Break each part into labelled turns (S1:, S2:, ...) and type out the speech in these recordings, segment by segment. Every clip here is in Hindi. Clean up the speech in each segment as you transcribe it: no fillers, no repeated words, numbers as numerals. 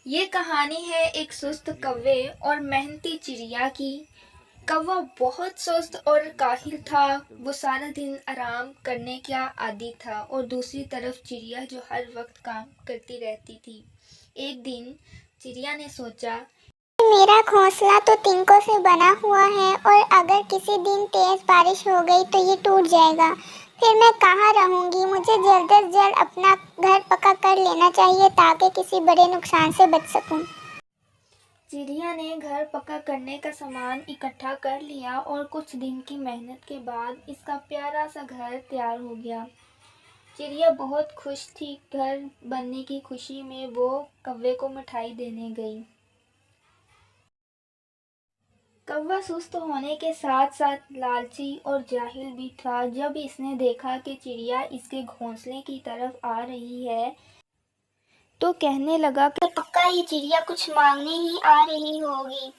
S1: ये कहानी है एक सुस्त कौवे और मेहनती चिड़िया की। कौवा बहुत सुस्त और काहिल था। वो सारा दिन आराम करने का आदी था और दूसरी तरफ चिड़िया जो हर वक्त काम करती रहती थी। एक दिन चिड़िया ने सोचा,
S2: मेरा घोंसला तो तिनकों से बना हुआ है और अगर किसी दिन तेज बारिश हो गई तो ये टूट जाएगा। फिर मैं कहाँ रहूंगी। मुझे जल्द से जल्द अपना घर पक्का कर लेना चाहिए ताकि किसी बड़े नुकसान से बच सकूं।
S1: चिड़िया ने घर पक्का करने का सामान इकट्ठा कर लिया और कुछ दिन की मेहनत के बाद इसका प्यारा सा घर तैयार हो गया। चिड़िया बहुत खुश थी। घर बनने की खुशी में वो कौवे को मिठाई देने गई। कौवा सुस्त होने के साथ साथ लालची और जाहिल भी था। जब इसने देखा कि चिड़िया इसके घोंसले की तरफ आ रही है तो कहने लगा कि
S2: पक्का ये चिड़िया कुछ मांगने ही आ रही होगी।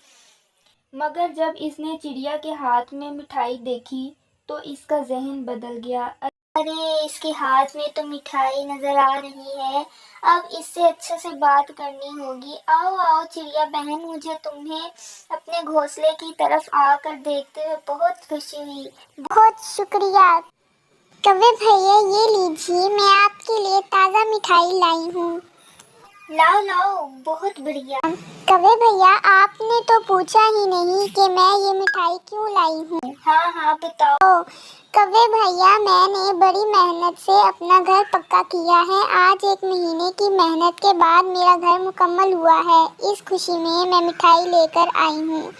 S1: मगर जब इसने चिड़िया के हाथ में मिठाई देखी तो इसका जहन बदल गया।
S2: अरे, इसके हाथ में तो मिठाई नजर आ रही है। अब इससे अच्छे से बात करनी होगी। आओ आओ चिड़िया बहन, मुझे तुम्हें अपने घोंसले की तरफ आकर देखते हुए बहुत खुशी हुई। बहुत शुक्रिया कौवे भैया, ये लीजिए, मैं आपके लिए ताज़ा मिठाई लाई हूँ। लाओ लाओ, बहुत बढ़िया। कौवे भैया, आपने तो पूछा ही नहीं कि मैं ये मिठाई क्यों लाई हूँ। हाँ हाँ बताओ। कौवे भैया, मैंने बड़ी मेहनत से अपना घर पक्का किया है। आज 1 महीने की मेहनत के बाद मेरा घर मुकम्मल हुआ है। इस खुशी में मैं मिठाई लेकर आई हूँ।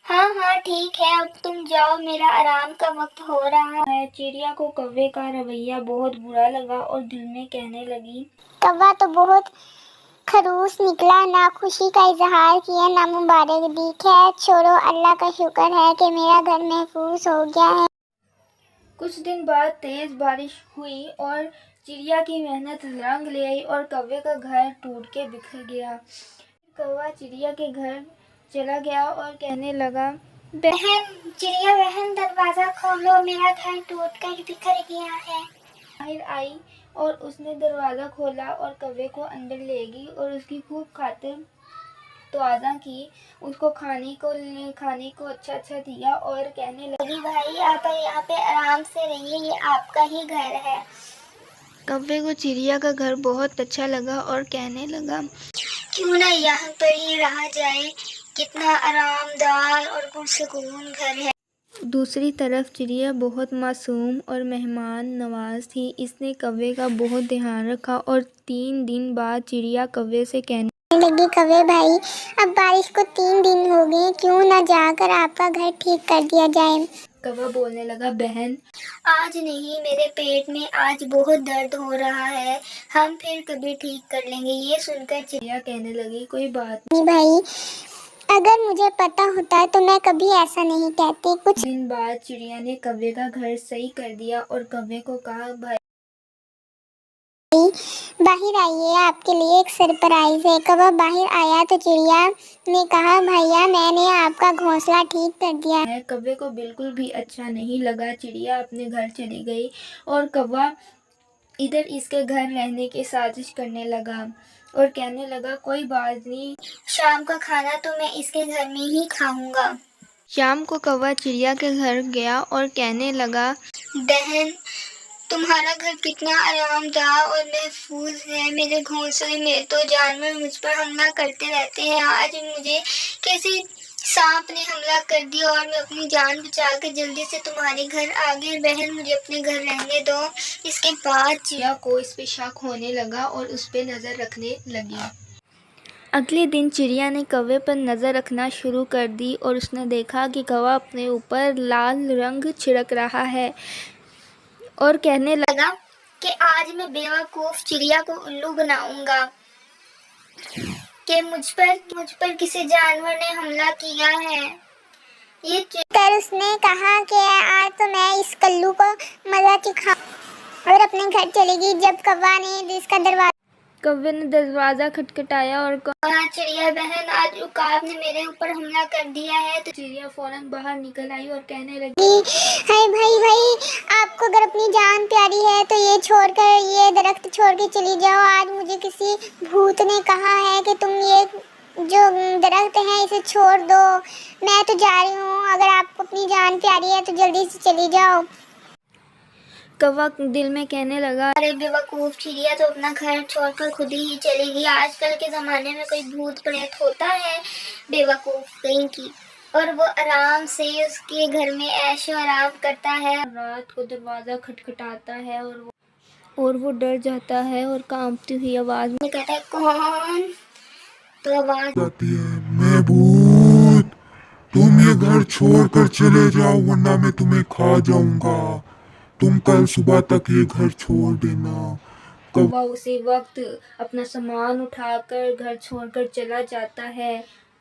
S2: हाँ हाँ ठीक है, अब तुम जाओ, मेरा आराम का वक्त हो रहा है।
S1: चिड़िया को कौवे का रवैया बहुत बुरा लगा और दिल में कहने लगी,
S2: कौवा तो बहुत खरूस निकला, ना खुशी का इजहार किया ना मुबारक दी। खैर छोड़ो, अल्लाह का शुक्र है कि मेरा घर महफूज हो गया है।
S1: कुछ दिन बाद तेज बारिश हुई और चिड़िया की मेहनत रंग ले आई और कौवे का घर टूट के बिखर गया। कौवा चिड़िया के घर चला गया और कहने लगा,
S2: बहन, चिड़िया बहन, दरवाजा खोलो, मेरा घर टूट कर बिखर गया है।
S1: बाहर आई और उसने दरवाज़ा खोला और कौवे को अंदर ले गई और उसकी खूब खातिर तवाज़ा की। उसको खाने को अच्छा अच्छा दिया और कहने लगी,
S2: भाई आप यहाँ पे आराम से रहिए, ये आपका ही घर है।
S1: कौवे को चिड़िया का घर बहुत अच्छा लगा और कहने लगा,
S2: क्यों ना यहाँ पर ही रहा जाए, कितना आरामदार और पुरसुकून घर है।
S1: दूसरी तरफ चिड़िया बहुत मासूम और मेहमान नवाज थी। इसने कौवे का बहुत ध्यान रखा और 3 दिन बाद चिड़िया कौवे से कहने
S2: लगी, कौवे भाई, अब बारिश को 3 दिन हो गए, क्यों ना जाकर आपका घर ठीक कर दिया जाए।
S1: कौवा बोलने लगा, बहन,
S2: आज नहीं, मेरे पेट में आज बहुत दर्द हो रहा है, हम फिर कभी ठीक कर लेंगे। ये सुनकर
S1: चिड़िया कहने लगी, कोई बात
S2: नहीं भाई, अगर मुझे पता होता तो मैं कभी ऐसा नहीं कहती। कुछ
S1: दिन बाद चिड़िया ने कौवे का घर सही कर दिया और कौवे को कहा, भाई
S2: बाहर आइए, आपके लिए एक सरप्राइज है। कौवा बाहर आया तो चिड़िया ने कहा, भैया मैंने आपका घोंसला ठीक कर दिया है।
S1: कौवे को बिल्कुल भी अच्छा नहीं लगा। चिड़िया अपने घर चली गई और कौवा इधर इसके घर रहने की साजिश करने लगा और कहने लगा, कोई बात नहीं,
S2: शाम का खाना तो मैं इसके घर में ही खाऊंगा।
S1: शाम को कौवा चिड़िया के घर गया और कहने लगा,
S2: बहन, तुम्हारा घर कितना आरामदाह और महफूज है। मेरे घोंसले में तो जानवर मुझ पर हमला करते रहते हैं। आज मुझे किसी सांप ने हमला कर दिया और मैं अपनी जान बचा के जल्दी से तुम्हारे घर आ गई। बहन, मुझे अपने घर रहने दो। इसके बाद
S1: चिड़िया को इस पे शक होने लगा और उस पे नजर रखने लगी। अगले दिन चिड़िया ने कौवे पर नज़र रखना शुरू कर दी और उसने देखा कि कौवा अपने ऊपर लाल रंग छिड़क रहा है और कहने
S2: लगा कि आज मैं बेवकूफ चिड़िया को उल्लू बनाऊंगा कि मुझ पर किसी जानवर ने हमला किया है। ये कर उसने कहा कि आज तो मैं इस कल्लू को मजा चखाऊं और अपने घर चली गई। जब कौवा ने इसका दरवाजा
S1: कौवे ने दरवाजा खटखटाया और
S2: हाँ चिड़िया बहन, आज उकाब ने मेरे ऊपर हमला कर दिया है। तो
S1: चिड़िया फौरन बाहर निकल आई और कहने लगी,
S2: हाय भाई भाई, आपको अगर अपनी जान प्यारी है तो ये छोड़कर, ये दरख्त छोड़ के चली जाओ। आज मुझे किसी भूत ने कहा है कि तुम ये जो दरख्त है इसे छोड़ दो। मैं तो जा रही हूँ, अगर आपको अपनी जान प्यारी है तो जल्दी से चली जाओ।
S1: कौवा दिल में कहने लगा,
S2: अरे बेवकूफ चिड़िया तो अपना घर छोड़कर खुद ही चलेगी। आजकल के ज़माने में कोई भूत प्रेत होता है, बेवकूफ कहीं की। और वो आराम से उसके घर में ऐशो आराम करता है।
S1: रात को दरवाजा खटखटाता है और वो डर जाता है और कांपती हुई आवाज में
S2: कहता है, कौन? तो आवाज
S3: आती है, मैं भूत, तुम ये घर छोड़कर चले जाओ वरना मैं तुम्हें खा जाऊंगा। तुम कल सुबह तक ये घर छोड़ देना।
S1: कौवा उसी वक्त अपना सामान उठाकर घर छोड़कर चला जाता है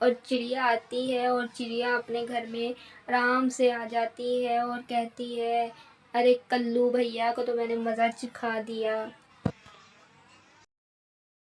S1: और चिड़िया आती है और चिड़िया अपने घर में आराम से आ जाती है और कहती है, अरे कल्लू भैया को तो मैंने मज़ा चखा दिया।